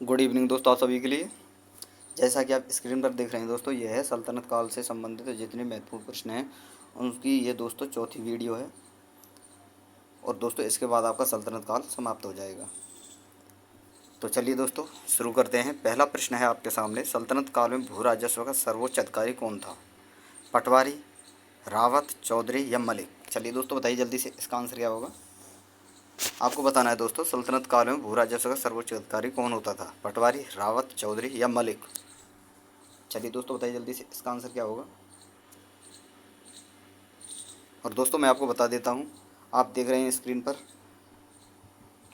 Good evening दोस्तों, आप सभी के लिए। जैसा कि आप स्क्रीन पर देख रहे हैं दोस्तों, यह है सल्तनत काल से संबंधित जितने महत्वपूर्ण प्रश्न हैं उनकी ये दोस्तों चौथी वीडियो है। और दोस्तों इसके बाद आपका सल्तनत काल समाप्त हो जाएगा। तो चलिए दोस्तों शुरू करते हैं। पहला प्रश्न है आपके सामने, सल्तनत काल में भू राजस्व का सर्वोच्च अधिकारी कौन था? पटवारी, रावत, चौधरी या मलिक? चलिए दोस्तों बताइए जल्दी से, इसका आंसर क्या होगा? आपको बताना है दोस्तों, सल्तनत काल में भू राजस्व का सर्वोच्च अधिकारी कौन होता था? पटवारी, रावत, चौधरी या मलिक? चलिए दोस्तों बताइए जल्दी से, इसका आंसर क्या होगा? और दोस्तों मैं आपको बता देता हूँ, आप देख रहे हैं स्क्रीन पर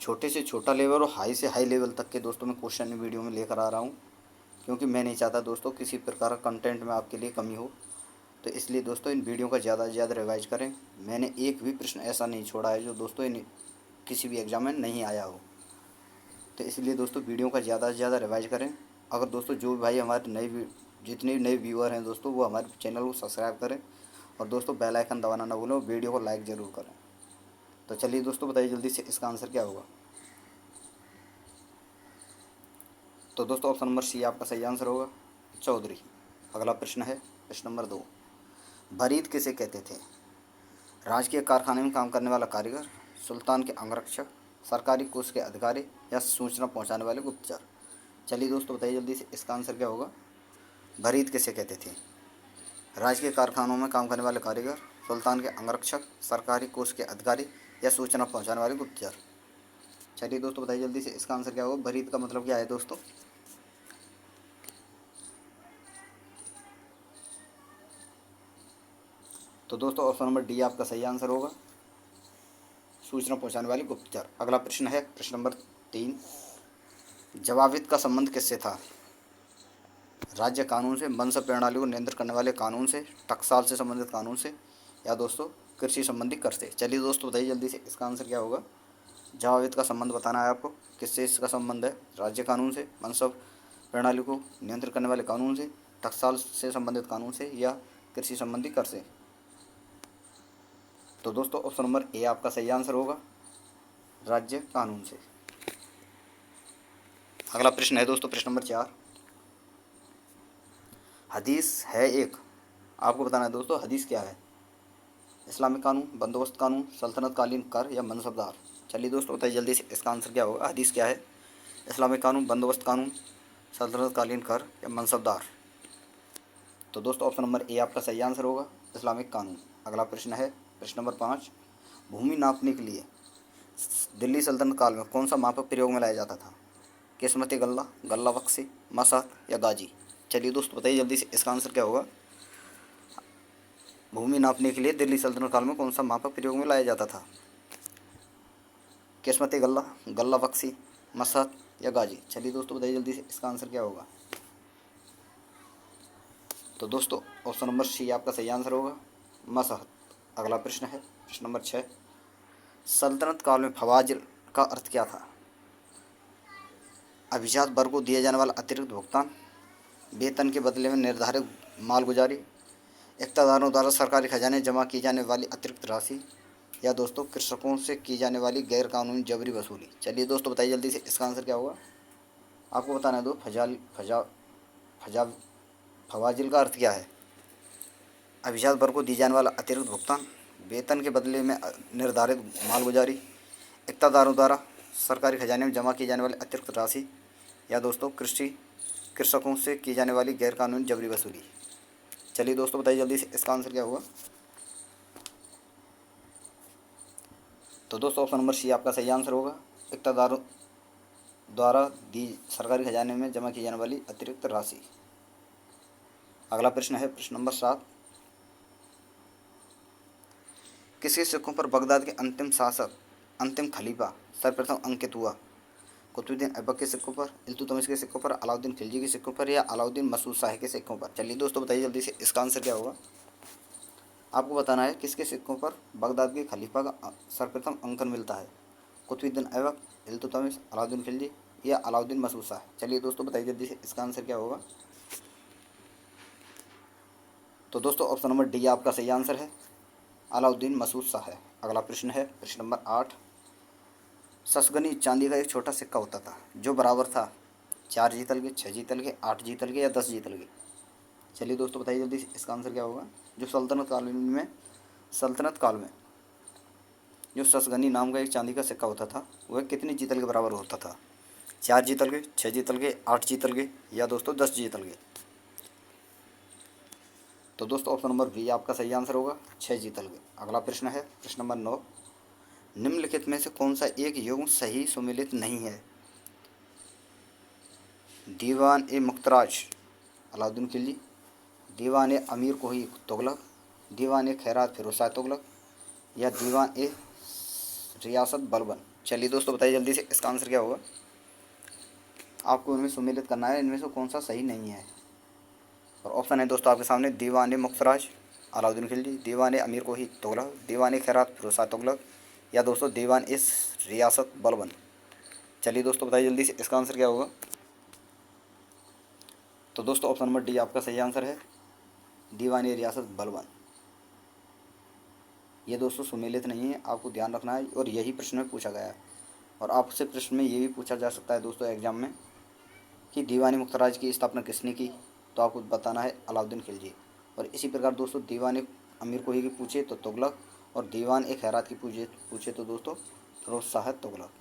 छोटे से छोटा लेवल और हाई से हाई लेवल तक के दोस्तों मैं क्वेश्चन वीडियो में लेकर आ रहा हूँ, क्योंकि मैं नहीं चाहता दोस्तों किसी प्रकार का कंटेंट में आपके लिए कमी हो। तो इसलिए दोस्तों इन वीडियो का ज़्यादा से ज़्यादा रिवाइज करें। मैंने एक भी प्रश्न ऐसा नहीं छोड़ा है जो दोस्तों इन किसी भी एग्जाम में नहीं आया हो। तो इसलिए दोस्तों वीडियो का ज़्यादा से ज़्यादा रिवाइज करें। अगर दोस्तों जो भी भाई हमारे जितने भी नए व्यूअर हैं दोस्तों, वो हमारे चैनल को सब्सक्राइब करें और दोस्तों बेल आइकन दबाना ना भूलें, वीडियो को लाइक ज़रूर करें। तो चलिए दोस्तों बताइए जल्दी से, इसका आंसर क्या होगा? तो दोस्तों ऑप्शन नंबर सी आपका सही आंसर होगा, चौधरी। अगला प्रश्न है प्रश्न नंबर 2, भरीत किसे कहते थे? राजकीय कारखाने में काम करने वाला कारीगर, सुल्तान के अंगरक्षक, सरकारी कोष के अधिकारी या सूचना पहुंचाने वाले गुप्तचर? चलिए दोस्तों बताइए जल्दी से, इसका आंसर क्या होगा? भरीत किसे कहते थे? राजकीय कारखानों में काम करने वाले कारीगर, सुल्तान के अंगरक्षक, सरकारी कोष के अधिकारी या सूचना पहुंचाने वाले गुप्तचर? चलिए दोस्तों बताइए जल्दी से, इसका आंसर क्या होगा? भरीत का मतलब क्या है दोस्तों? तो दोस्तों ऑप्शन नंबर डी आपका सही आंसर होगा, सूचना पहुंचाने वाले गुप्तचर। अगला प्रश्न है प्रश्न नंबर 3, जवाबित का संबंध किससे था? राज्य कानून से, वंश प्रणाली को नियंत्रित करने वाले कानून से, टकसाल से संबंधित कानून से या दोस्तों कृषि संबंधी कर से? चलिए दोस्तों बताइए जल्दी से, इसका आंसर क्या होगा? जवाबित का संबंध बताना है आपको, किससे इसका संबंध है? राज्य कानून से, वंश प्रणाली को नियंत्रित करने वाले कानून से, टकसाल से संबंधित कानून से या कृषि संबंधी कर से? तो दोस्तों ऑप्शन नंबर ए आपका सही आंसर होगा, राज्य कानून से। अगला प्रश्न है दोस्तों प्रश्न नंबर 4, हदीस है एक, आपको बताना है दोस्तों हदीस क्या है? इस्लामिक कानून, बंदोबस्त कानून, सल्तनत कालीन कर या मनसबदार? चलिए दोस्तों बताइए जल्दी से, इसका आंसर क्या होगा? हदीस क्या है? इस्लामिक कानून, बंदोबस्त कानून, सल्तनत कालीन कर या मनसबदार? तो दोस्तों ऑप्शन नंबर ए आपका सही आंसर होगा, इस्लामिक कानून। अगला प्रश्न है प्रश्न नंबर 5, भूमि नापने के लिए दिल्ली सल्तनत काल में कौन सा मापक प्रयोग में लाया जाता था? किस्मती गल्ला, गल्ला बक्सी, मसात या गाजी? चलिए दोस्तों बताइए जल्दी से, इसका आंसर क्या होगा? भूमि नापने के लिए दिल्ली सल्तनत काल में कौन सा मापक प्रयोग में लाया जाता था? किस्मती गल्ला, गल्ला बक्सी, मसात या गाजी? चलिए दोस्तों बताइए जल्दी से, इसका आंसर क्या होगा? तो दोस्तों ऑप्शन नंबर सी आपका सही आंसर होगा, मसहत। अगला प्रश्न है प्रश्न नंबर 6, सल्तनत काल में फवाजिल का अर्थ क्या था? अभिजात वर्ग को दिए जाने वाला अतिरिक्त भुगतान, वेतन के बदले में निर्धारित मालगुजारी, इक़्तिदारों द्वारा सरकारी खजाने जमा की जाने वाली अतिरिक्त राशि या दोस्तों कृषकों से की जाने वाली गैर कानूनी जबरी वसूली? चलिए दोस्तों बताइए जल्दी से, इसका आंसर क्या होगा? आपको बताना है दो फजा फवाजिल का अर्थ क्या है? अभिजात वर्ग को दी जाने वाला अतिरिक्त भुगतान, वेतन के बदले में निर्धारित मालगुजारी, इक़्तिदारों द्वारा सरकारी खजाने में जमा की जाने वाली अतिरिक्त राशि या दोस्तों कृषकों से की जाने वाली गैरकानूनी जबरी वसूली? चलिए दोस्तों बताइए जल्दी से, इसका आंसर क्या होगा? तो दोस्तों ऑप्शन नंबर सी आपका सही आंसर होगा, इक़्तिदारों द्वारा दी सरकारी खजाने में जमा की जाने वाली अतिरिक्त राशि। अगला प्रश्न है प्रश्न नंबर 7, किसके सिक्कों पर बगदाद के अंतिम शासक, अंतिम खलीफा सर्वप्रथम अंकित हुआ? कुतुबुद्दीन ऐबक के सिक्कों पर, इल्तुतमिश के सिक्कों पर, अलाउद्दीन खिलजी के सिक्कों पर या अलाउद्दीन मसूद शाह के सिक्कों पर? चलिए दोस्तों बताइए जल्दी से, इसका आंसर क्या होगा? आपको बताना है किसके सिक्कों पर बगदाद के खलीफा का सर्वप्रथम अंकन मिलता है? कुतुबुद्दीन ऐबक, इल्तुतमिश, अलाउद्दीन खिलजी या अलाउद्दीन मसूद शाह? चलिए दोस्तों बताइए जल्दी से, इसका आंसर क्या होगा? तो दोस्तों ऑप्शन नंबर डी आपका सही आंसर है, अलाउद्दीन मसूद शाह है। अगला प्रश्न है प्रश्न नंबर 8, ससगनी चांदी का एक छोटा सिक्का होता था जो बराबर था 4 जीतल गए, 6 जीतल गए, 8 जीतल गए या 10 जीतल गए। चलिए दोस्तों बताइए जल्दी से इसका आंसर क्या होगा। जो सल्तनत काल में जो ससगनी नाम का एक चांदी का सिक्का होता था वह कितनी जीतल के बराबर होता था। 4 जीतल गए, 6 जीतल गए, 8 जीतल गए या दोस्तों 10 जीतल गए। तो दोस्तों ऑप्शन नंबर बी आपका सही आंसर होगा, 6 जीतल गए। अगला प्रश्न है प्रश्न नंबर 9। निम्नलिखित में से कौन सा एक युग्म सही सुमेलित नहीं है। दीवान ए मुख्तराज अलाउद्दीन खिलजी, दीवान ए अमीर कोही तुगलक, दीवान ए खैरात फिरोज शाह तुगलक या दीवान ए रियासत बलबन। चलिए दोस्तों बताइए जल्दी से इसका आंसर क्या होगा। आपको इनमें सुमेलित करना है, इनमें से कौन सा सही नहीं है। और ऑप्शन है दोस्तों आपके सामने, दीवान ए मुख्तराज अलाउद्दीन खिलजी, दीवान ए अमीर कोही तुगलक, दीवान ए खैरात फिरोज शाह तुगलक या दोस्तों दीवान ए रियासत बलबन। चलिए दोस्तों बताइए जल्दी से इसका आंसर क्या होगा। तो दोस्तों ऑप्शन नंबर डी आपका सही आंसर है, दीवान ए रियासत बलबन। ये दोस्तों सुमेलित नहीं है, आपको ध्यान रखना है और यही प्रश्न में पूछा गया है। और आपसे प्रश्न में ये भी पूछा जा सकता है दोस्तों एग्जाम में कि दीवान मुख्तराज की स्थापना किसने की, तो आपको बताना है अलाउद्दीन खिलजी। और इसी प्रकार दोस्तों दीवान अमीर कोही की पूछे तो तुगलक और दीवान एक खैरात की पूछे तो दोस्तों फिरोज शाह तुगलक।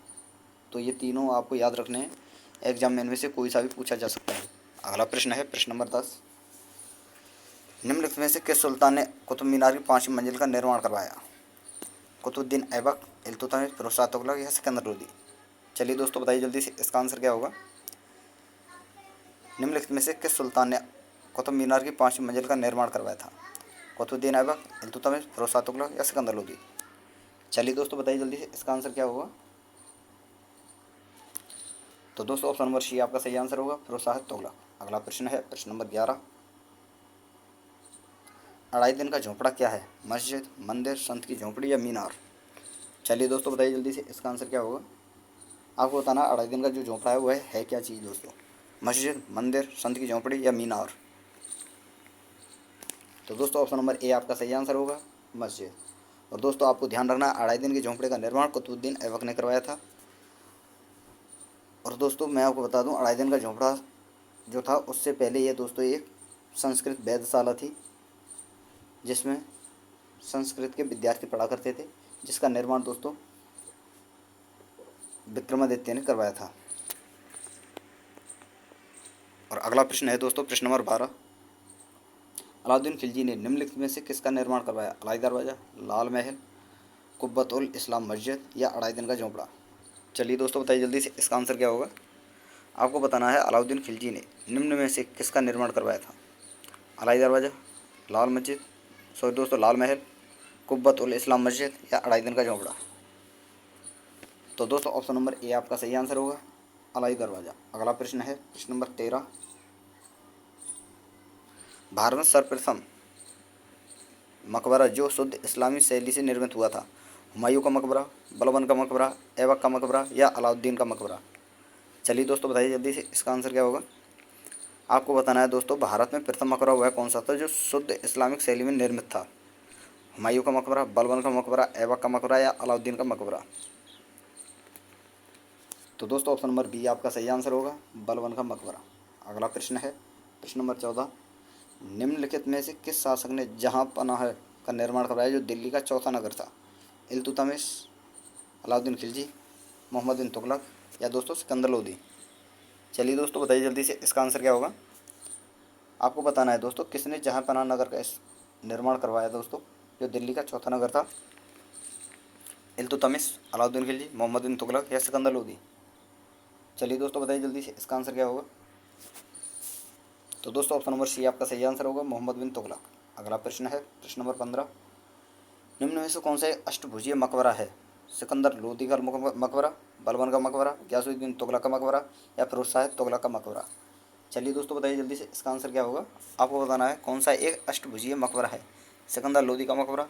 तो ये तीनों आपको याद रखने हैं, एग्जाम में इनमें से कोई सा भी पूछा जा सकता है। अगला प्रश्न है प्रश्न नंबर 10। निम्नलिखित में से किस सुल्तान ने कुतुब मीनार की 5वीं मंजिल का निर्माण करवाया। कुतुबुद्दीन ऐबक, इल्तुतमिश, फिरोज शाह तुगलक या सिकंदर लोदी। चलिए दोस्तों बताइए जल्दी से इसका आंसर क्या होगा। निम्नलिखित में से किस सुल्तान ने कुतुब मीनार की 5वीं मंजिल का निर्माण करवाया था। कुतुबुद्दीन ऐबक, इल्तुतमिश, फिरोज शाह तुगलक या सिकंदर लोदी। चलिए दोस्तों बताइए जल्दी से इसका आंसर क्या होगा। तो दोस्तों ऑप्शन नंबर सी आपका सही आंसर होगा, फिरोज शाह तुगलक। अगला प्रश्न है प्रश्न नंबर 11। अढ़ाई दिन का झोंपड़ा क्या है। मस्जिद, मंदिर, संत की झोंपड़ी या मीनार। चलिए दोस्तों बताइए जल्दी से इसका आंसर क्या होगा। आपको बताना अढ़ाई दिन का जो झोंपड़ा है वह है क्या चीज़ दोस्तों। मस्जिद, मंदिर, संत की झोंपड़ी या मीनार। तो दोस्तों ऑप्शन नंबर ए आपका सही आंसर होगा, मस्जिद। और दोस्तों आपको ध्यान रखना अढ़ाई दिन के झोंपड़े का निर्माण कुतुबुद्दीन ऐबक ने करवाया था। और दोस्तों मैं आपको बता दूं अढ़ाई दिन का झोंपड़ा जो था उससे पहले ये दोस्तों एक संस्कृत वेधशाला थी जिसमें संस्कृत के विद्यार्थी पढ़ा करते थे, जिसका निर्माण दोस्तों विक्रमादित्य ने करवाया था। और अगला प्रश्न है दोस्तों प्रश्न नंबर 12। अलाउद्दीन खिलजी ने निम्नलिखित में से किसका निर्माण करवाया। अलाई दरवाज़ा, लाल महल, कुब्बत उल इस्लाम मस्जिद या अढ़ाई दिन का झोंपड़ा। चलिए दोस्तों बताइए जल्दी से इसका आंसर क्या होगा। आपको बताना है अलाउद्दीन खिलजी ने निम्न में से किसका निर्माण करवाया था। अलाई दरवाज़ा, लाल मस्जिद, सॉरी दोस्तों लाल महल, कुब्बत उल इस्लाम मस्जिद या अढ़ाई दिन का झोंपड़ा। तो दोस्तों ऑप्शन नंबर ए आपका सही आंसर होगा, अलाई दरवाज़ा। अगला प्रश्न है प्रश्न नंबर 13। भारत में सर्वप्रथम मकबरा जो शुद्ध इस्लामी शैली से निर्मित हुआ था। हुमायूं का मकबरा, बलबन का मकबरा, ऐबक का मकबरा या अलाउद्दीन का मकबरा। चलिए दोस्तों बताइए जल्दी से इसका आंसर क्या होगा। आपको बताना है दोस्तों भारत में प्रथम मकबरा वह कौन सा था जो शुद्ध इस्लामिक शैली में निर्मित था। हुमायूं का मकबरा, बलबन का मकबरा, ऐबक का मकबरा या अलाउद्दीन का मकबरा। तो दोस्तों ऑप्शन नंबर बी आपका सही आंसर होगा, बलबन का मकबरा। अगला प्रश्न है प्रश्न नंबर 14। निम्नलिखित में से किस शासक ने जहाँ पनाह का निर्माण करवाया जो दिल्ली का चौथा नगर था। इल्तुतमिश, अलाउद्दीन खिलजी, मोहम्मद बिन तुगलक या दोस्तों सिकंदर लोदी। चलिए दोस्तों बताइए जल्दी से इसका आंसर क्या होगा। आपको बताना है दोस्तों किसने जहाँ पनाह नगर का निर्माण करवाया दोस्तों जो दिल्ली का चौथा नगर था। इल्तुतमिश, अलाउद्दीन खिलजी, मोहम्मद बिन तुगलक या सिकंदर लोदी। चलिए दोस्तों बताइए जल्दी से इसका आंसर क्या होगा। तो दोस्तों ऑप्शन नंबर सी आपका सही आंसर होगा, मोहम्मद बिन तुगलक। अगला प्रश्न है प्रश्न नंबर 15। निम्न में से कौन सा अष्टभुजीय मकबरा है। सिकंदर लोदी का मकबरा, बलबन का मकबरा, गयासुद्दीन तुगलक का मकबरा या फिरोज शाह तुगलक का मकबरा। चलिए दोस्तों बताइए जल्दी से इसका आंसर क्या होगा। आपको बताना है कौन सा एक अष्टभुजीय मकबरा है। सिकंदर लोदी का मकबरा,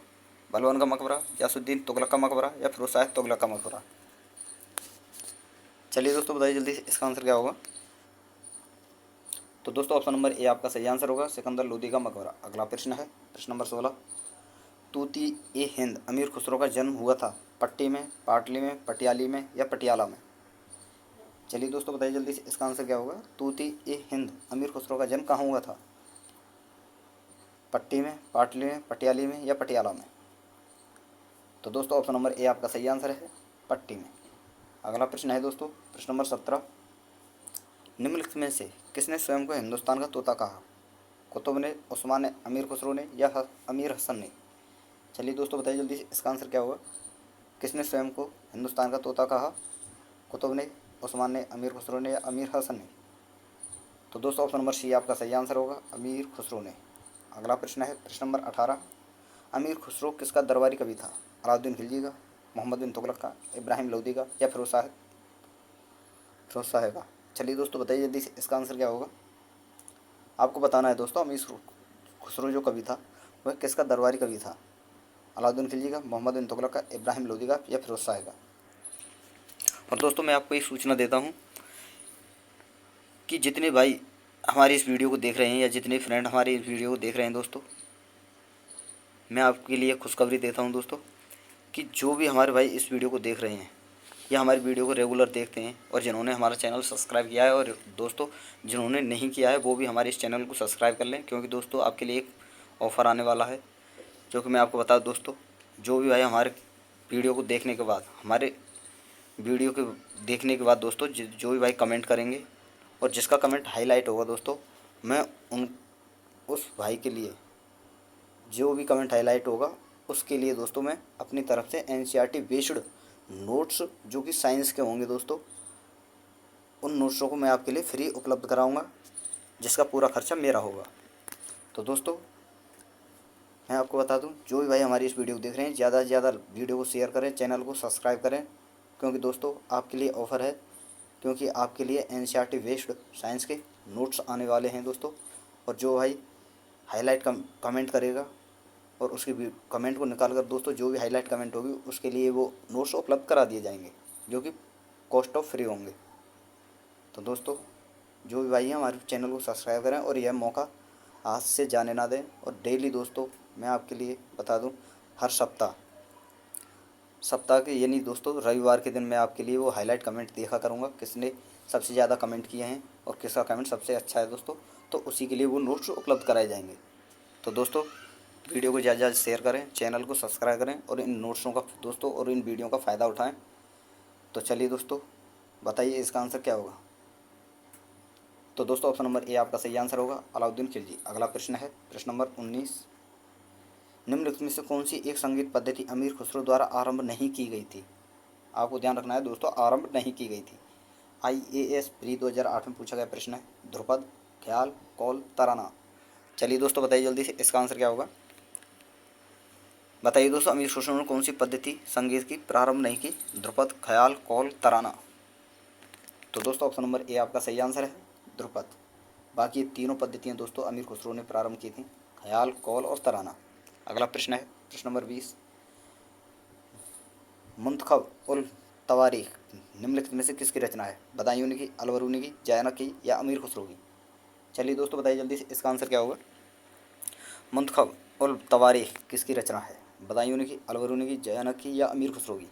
बलबन का मकबरा, गयासुद्दीन तुगलक का मकबरा या फिरोज शाह तुगलक का मकबरा। चलिए दोस्तों बताइए जल्दी से इसका आंसर क्या होगा। तो दोस्तों ऑप्शन नंबर ए आपका सही आंसर होगा, सिकंदर लोदी का मकबरा। अगला प्रश्न है प्रश्न नंबर 16। तूती ए हिंद अमीर खुसरो का जन्म हुआ था पट्टी में, पाटली में, पटियाली में या पटियाला में। चलिए दोस्तों बताइए जल्दी से, इसका आंसर क्या होगा? तूती ए हिंद अमीर खुसरो का जन्म कहाँ हुआ था? पट्टी में, पाटली में, पटियाली में या पटियाला में? तो दोस्तों ऑप्शन नंबर ए आपका सही आंसर है, पट्टी में। अगला प्रश्न है दोस्तों, प्रश्न नंबर 17। निम्नलिखित में से किसने स्वयं को हिंदुस्तान का तोता कहा? कुतुब ने, उस्मान ने, अमीर खुसरो ने या अमीर हसन ने? चलिए दोस्तों बताइए जल्दी से, इसका आंसर क्या होगा? किसने स्वयं को हिंदुस्तान का तोता कहा? कुतुब ने, उस्मान ने, अमीर खुसरो ने या अमीर हसन ने? तो दोस्तों ऑप्शन नंबर सी आपका सही आंसर होगा, अमीर खुसरो ने। अगला प्रश्न है प्रश्न नंबर 18। अमीर खुसरो किसका दरबारी कवि था? अलाउद्दीन खिलजी का, मोहम्मद बिन तुगलक का, इब्राहिम लोदी का या फिरोज शाह का? चलिए दोस्तों बताइए जल्दी से, इसका आंसर क्या होगा? आपको बताना है दोस्तों, अमीर खुसरो जो कवि था वह किसका दरबारी कवि था? अलाउद्दीन खिलजी का, मोहम्मद बिन तुगलक का, इब्राहिम लोदी का या फिरोज शाह का? और दोस्तों मैं आपको एक सूचना देता हूँ कि जितने भाई हमारी इस वीडियो को देख रहे हैं या जितने फ्रेंड हमारी इस वीडियो को देख रहे हैं दोस्तों, मैं आपके लिए खुशखबरी देता हूँ दोस्तों कि जो भी हमारे भाई इस वीडियो को देख रहे हैं या हमारी वीडियो को रेगुलर देखते हैं और जिन्होंने हमारा चैनल सब्सक्राइब किया है, और दोस्तों जिन्होंने नहीं किया है वो भी हमारे इस चैनल को सब्सक्राइब कर लें, क्योंकि दोस्तों आपके लिए एक ऑफ़र आने वाला है जो कि मैं आपको बता दूं दोस्तों। जो भी भाई हमारे वीडियो को देखने के बाद दोस्तों जो भी भाई कमेंट करेंगे और जिसका कमेंट हाईलाइट होगा दोस्तों, मैं उस भाई के लिए, जो भी कमेंट हाईलाइट होगा उसके लिए दोस्तों मैं अपनी तरफ से एनसीईआरटी बेस्ड नोट्स जो कि साइंस के होंगे दोस्तों, उन नोट्सों को मैं आपके लिए फ्री उपलब्ध कराऊंगा, जिसका पूरा खर्चा मेरा होगा। तो दोस्तों मैं आपको बता दूं, जो भी भाई हमारी इस वीडियो को देख रहे हैं ज़्यादा से ज़्यादा वीडियो को शेयर करें, चैनल को सब्सक्राइब करें, क्योंकि दोस्तों आपके लिए ऑफ़र है, क्योंकि आपके लिए एनसीईआरटी बेस्ड साइंस के नोट्स आने वाले हैं दोस्तों। और जो भाई हाईलाइट कमेंट करेगा और उसकी कमेंट को निकाल कर दोस्तों जो भी हाईलाइट कमेंट होगी उसके लिए वो नोट्स उपलब्ध करा दिए जाएंगे, जो कि कॉस्ट ऑफ फ्री होंगे। तो दोस्तों जो भी भाई हैं हमारे चैनल को सब्सक्राइब करें और यह मौका आज से जाने ना दें। और डेली दोस्तों मैं आपके लिए बता दूं, हर सप्ताह के यानी दोस्तों रविवार के दिन मैं आपके लिए वो हाईलाइट कमेंट देखा करूँगा, किसने सबसे ज़्यादा कमेंट किए हैं और किसका कमेंट सबसे अच्छा है दोस्तों, तो उसी के लिए वो नोट्स उपलब्ध कराए जाएंगे। तो दोस्तों वीडियो को ज़्यादा शेयर करें, चैनल को सब्सक्राइब करें और इन नोट्सों का दोस्तों और इन वीडियो का फ़ायदा उठाएं। तो चलिए दोस्तों बताइए इसका आंसर क्या होगा? तो दोस्तों ऑप्शन नंबर ए आपका सही आंसर होगा, अलाउद्दीन खिलजी। अगला प्रश्न है प्रश्न नंबर 19। निम्नलिखित में से कौन सी एक संगीत पद्धति अमीर खुसरो द्वारा आरंभ नहीं की गई थी? आपको ध्यान रखना है दोस्तों, आरंभ नहीं की गई थी। IAS प्री 2008 में पूछा गया प्रश्न है। ध्रुपद, ख्याल, कौल, तराना? चलिए दोस्तों बताइए जल्दी से, इसका आंसर क्या होगा? बताइए दोस्तों, अमीर खुसरो ने कौन सी पद्धति संगीत की प्रारंभ नहीं की? ध्रुपद, ख्याल, कौल, तराना? तो दोस्तों ऑप्शन नंबर ए आपका सही आंसर है, ध्रुपद। बाकी ये तीनों पद्धतियाँ दोस्तों अमीर खुसरो ने प्रारंभ की थी, ख्याल, कौल और तराना। अगला प्रश्न है प्रश्न नंबर 20। मुंतखब उल तवारीख निम्नलिखित में से किसकी रचना है? बदायूनी की, अलबरूनी की, जैनक की या अमीर खुसरो की? चलिए दोस्तों बताइए जल्दी से, इसका आंसर क्या होगा? मुंतखब उल तवारीख किसकी रचना है? बदायूनी की, अलबरूनी की, जैनक की या अमीर खुसरो की?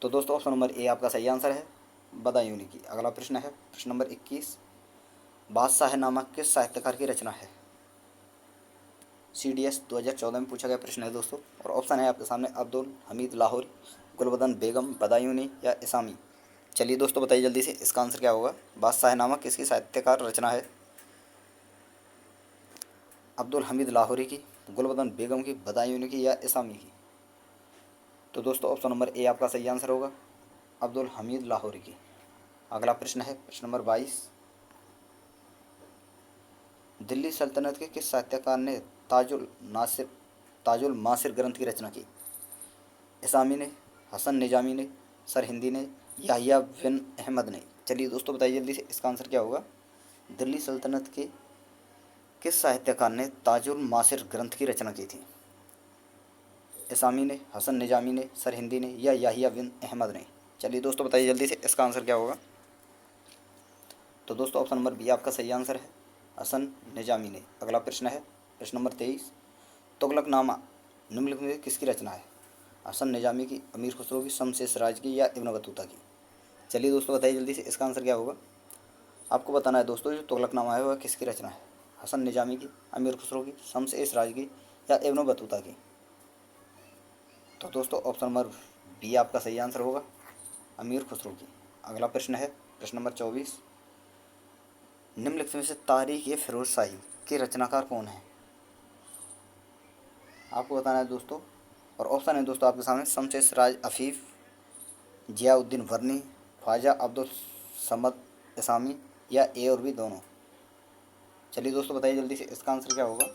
तो दोस्तों ऑप्शन नंबर ए आपका सही आंसर है, बदायूनी की। अगला प्रश्न है प्रश्न नंबर 21। बादशाहनामा किस साहित्यकार की रचना है? CDS 2014 में पूछा गया प्रश्न है दोस्तों, और ऑप्शन है आपके सामने अब्दुल हमीद लाहौरी, गुलबदन बेगम, बदायूनी या इसामी? चलिए दोस्तों बताइए जल्दी से, इसका आंसर क्या होगा? बादशाहनामा किसकी साहित्यकार रचना है? अब्दुल हमीद लाहौरी की, गुलबदन बेगम की, बदायूनी की या इसामी की? तो दोस्तों ऑप्शन नंबर ए आपका सही आंसर होगा, अब्दुल हमीद लाहौरी की। अगला प्रश्न है प्रश्न नंबर 22। दिल्ली सल्तनत के किस साहित्यकार ने ताजुल मासिर ग्रंथ की रचना की? इसामी ने, हसन निजामी ने, सर हिंदी ने, याहिया बिन अहमद ने? चलिए दोस्तों बताइए जल्दी से, इसका आंसर क्या होगा? दिल्ली सल्तनत के किस साहित्यकार ने ताजुल मासिर ग्रंथ की रचना की थी? इसामी ने, हसन निजामी ने, सर हिंदी ने या याहिया बिन अहमद ने? चलिए दोस्तों बताइए जल्दी से, इसका आंसर क्या होगा? तो दोस्तों ऑप्शन नंबर बी आपका सही आंसर है, हसन निजामी ने। अगला प्रश्न है प्रश्न नंबर 23। तुगलकनामा निम्नलिखित में किसकी रचना है? हसन निजामी की, अमीर खुसरो की, शमशेर सिराज की या इब्न बतूता की? चलिए दोस्तों बताइए जल्दी से, इसका आंसर क्या होगा। आपको बताना है दोस्तों, जो तुगलकनामा है वह किसकी रचना है। हसन निजामी की, अमीर खुसरो की, शम्स ए सिराज की या इब्न बतूता की। तो दोस्तों ऑप्शन नंबर बी आपका सही आंसर होगा, अमीर खुसरो की। अगला प्रश्न है प्रश्न नंबर 24। निम्नलिखित में से तारीख ए फिरोज शाही के रचनाकार कौन है। आपको बताना है दोस्तों, और ऑप्शन है दोस्तों आपके सामने, शम्स ए सिराज अफीफ, जियाउद्दीन वर्नी, ख्वाजा अब्दुल समद इसामी या ए और बी दोनों। चलिए दोस्तों बताइए जल्दी से, इसका आंसर क्या होगा।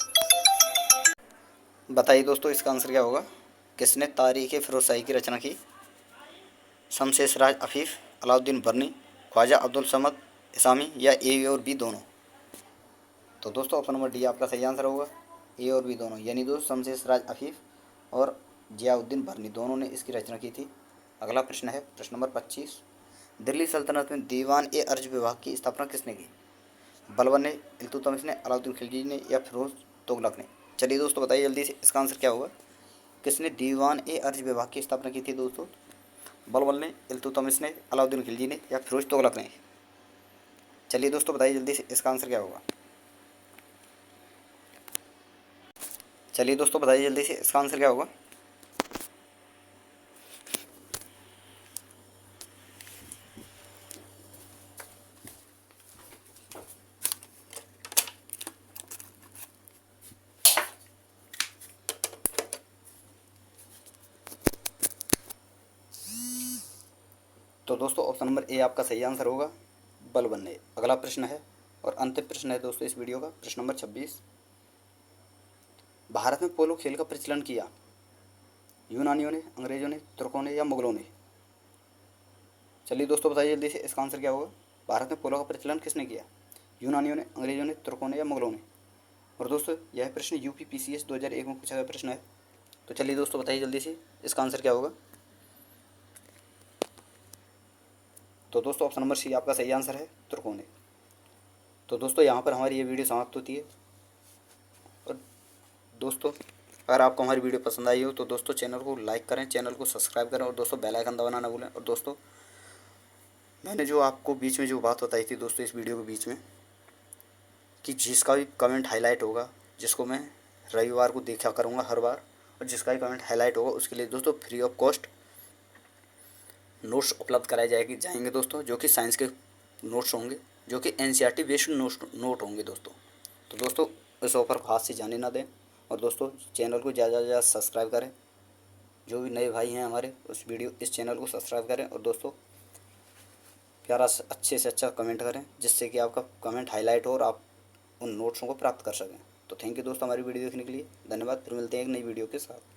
बताइए दोस्तों इसका आंसर क्या होगा। किसने तारीख फिरोज शाही की रचना की। शम्स ए सिराज अफीफ, अलाउद्दीन बर्नी, ख्वाजा अब्दुल समद इसामी या ए और बी दोनों। तो दोस्तों ऑप्शन नंबर डी आपका सही आंसर होगा, ए और बी दोनों, यानी दोस्तों शम्स ए सिराज अफीफ और जियाउद्दीन बर्नी दोनों ने इसकी रचना की थी। अगला प्रश्न है प्रश्न नंबर 25। दिल्ली सल्तनत में दीवान ए अर्ज विभाग की स्थापना किसने की। बलबन ने, इल्तुतमिश ने, अलाउद्दीन खिलजी ने या फिरोज तुगलक ने। चलिए दोस्तों बताइए जल्दी से, इसका आंसर क्या होगा। किसने दीवान ए अर्ज विभाग की स्थापना की थी दोस्तों। बलबन ने, इल्तुतमिश ने, अलाउद्दीन खिलजी ने या फिरोज तुगलक ने। चलिए दोस्तों बताइए जल्दी से, इसका आंसर क्या होगा। चलिए दोस्तों बताइए जल्दी से, इसका आंसर क्या होगा। तो दोस्तों ऑप्शन नंबर ए आपका सही आंसर होगा, बलबन ने। अगला प्रश्न है और अंतिम प्रश्न है दोस्तों इस वीडियो का, प्रश्न नंबर 26। भारत में पोलो खेल का प्रचलन किया यूनानियों ने, अंग्रेजों ने, तुर्कों ने या मुगलों ने। चलिए दोस्तों बताइए जल्दी से, इसका आंसर क्या होगा। भारत में पोलो का प्रचलन किसने किया। यूनानियों ने, अंग्रेजों ने, तुर्कों ने या मुगलों ने। और दोस्तों यह प्रश्न UPPCS 2001 में पूछा गया प्रश्न है। तो चलिए दोस्तों बताइए जल्दी से, इसका आंसर क्या होगा। तो दोस्तों ऑप्शन नंबर सी आपका सही आंसर है, तुर्कों ने। तो दोस्तों यहाँ पर हमारी ये वीडियो समाप्त होती है। और दोस्तों अगर आपको हमारी वीडियो पसंद आई हो तो दोस्तों चैनल को लाइक करें, चैनल को सब्सक्राइब करें और दोस्तों बेल आइकन दबाना ना भूलें। और दोस्तों मैंने जो आपको बीच में जो बात बताई थी दोस्तों इस वीडियो के बीच में, कि जिसका भी कमेंट हाईलाइट होगा, जिसको मैं रविवार को देखा करूँगा हर बार, और जिसका भी कमेंट हाईलाइट होगा उसके लिए दोस्तों फ्री ऑफ कॉस्ट नोट्स उपलब्ध कराए जाएंगे दोस्तों, जो कि साइंस के नोट्स होंगे, जो कि NCERT बेस्ड नोट होंगे दोस्तों। तो दोस्तों इस ऑफ़र को हाथ से जाने ना दें। और दोस्तों चैनल को ज़्यादा से ज़्यादा सब्सक्राइब करें। जो भी नए भाई हैं हमारे इस चैनल को सब्सक्राइब करें। और दोस्तों प्यारा अच्छे से अच्छा कमेंट करें, जिससे कि आपका कमेंट हाईलाइट हो और आप उन नोट्सों को प्राप्त कर सकें। तो थैंक यू दोस्तों हमारी वीडियो देखने के लिए, धन्यवाद। फिर मिलते हैं एक नई वीडियो के साथ।